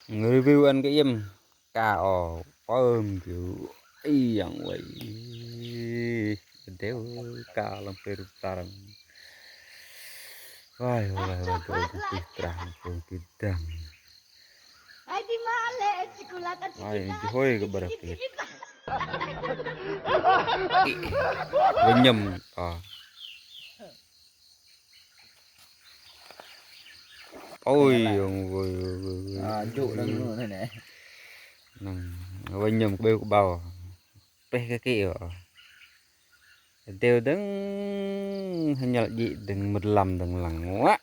review ăn cái im cà ò pơm kiểu yang vậy đéo cà làm pe tarang vai vai vai tôi trăng tôi kidang Ay di male, sikulata ai hoy cái bờ tiệt với nhầm ôi ôi trụ đang này này với nhầm bêu bào pe cái kia đều đứng hình gì đừng một đừng lằng quá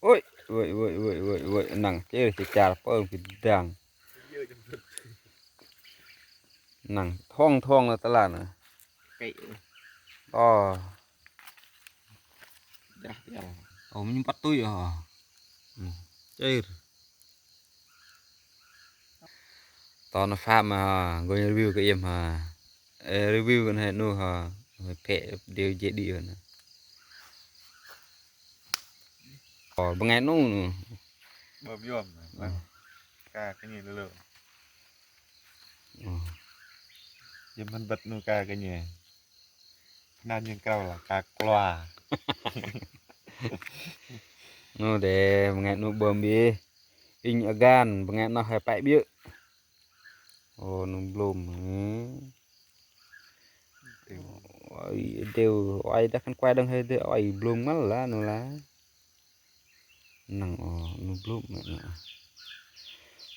ôi ôi nằng chơi thì chả pơm cái đằng nằng thong là tao là nè cái mình bắt tôi chơi tao nó pha mà gọi review cái em review cái này nữa phe đều dễ đi hơn bằng ngày nó bơm yểm ca cái gì lơ nhưng mình bật nu ca cái gì nan nhưng cao là ca loa nó để bằng ngày nó bơm đi in agan bằng ngày nó hay phải biết nó blom đều ai đã khăn quay đang hay đều ai blom mất lá nó lá nằng nó blom mẹ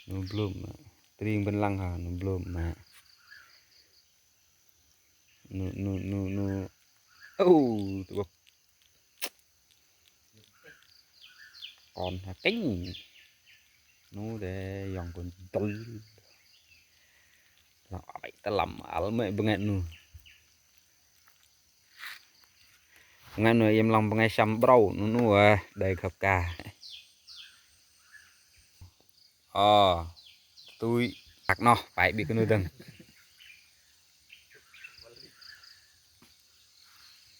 nó blom triền bên lăng hà nó blom mà nó tụi còn hả tính nó để dòng con tối là phải ta làm ở mẹ bằng ngày nữa ngày nữa em làm bằng ngày xăm brâu nó đầy khắp cả tôi đặt nó phải bị cái nơi đằng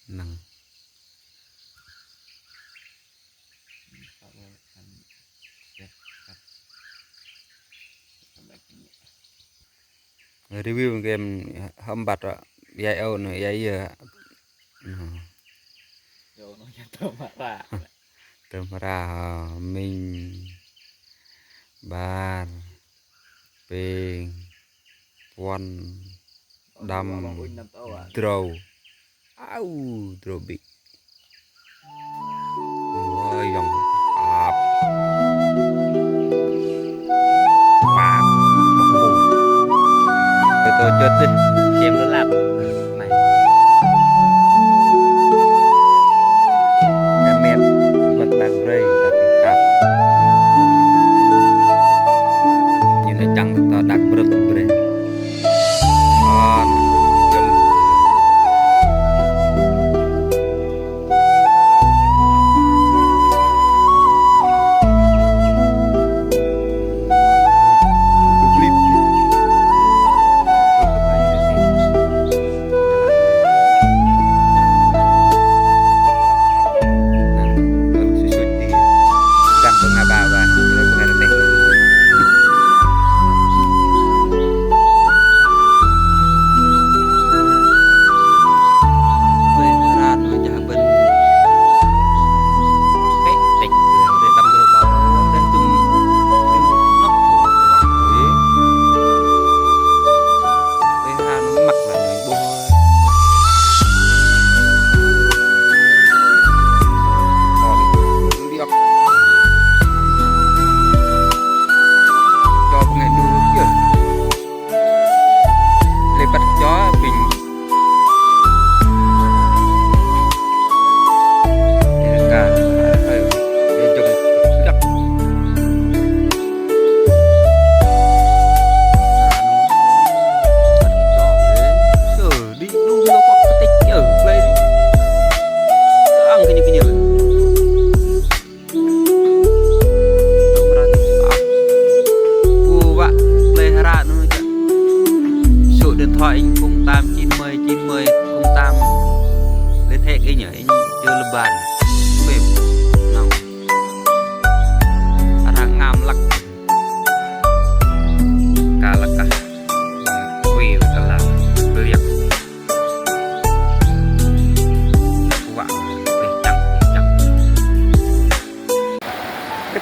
nằng review game hôm bật dạy âu này dạy giờ tôm ra mình bàn peng pon đâm trâu trâu bị ôi dòng tôi chốt đi xem nó làm này cái mép vật đặc rây đặc cặp như là chẳng ta đặc bật bật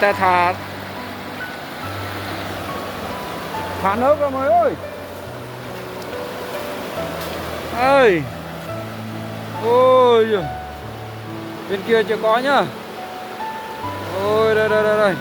cái ta thả nước rồi mày ơi ơi ôi giời. Bên kia chưa có nhá ôi đây đây đây đây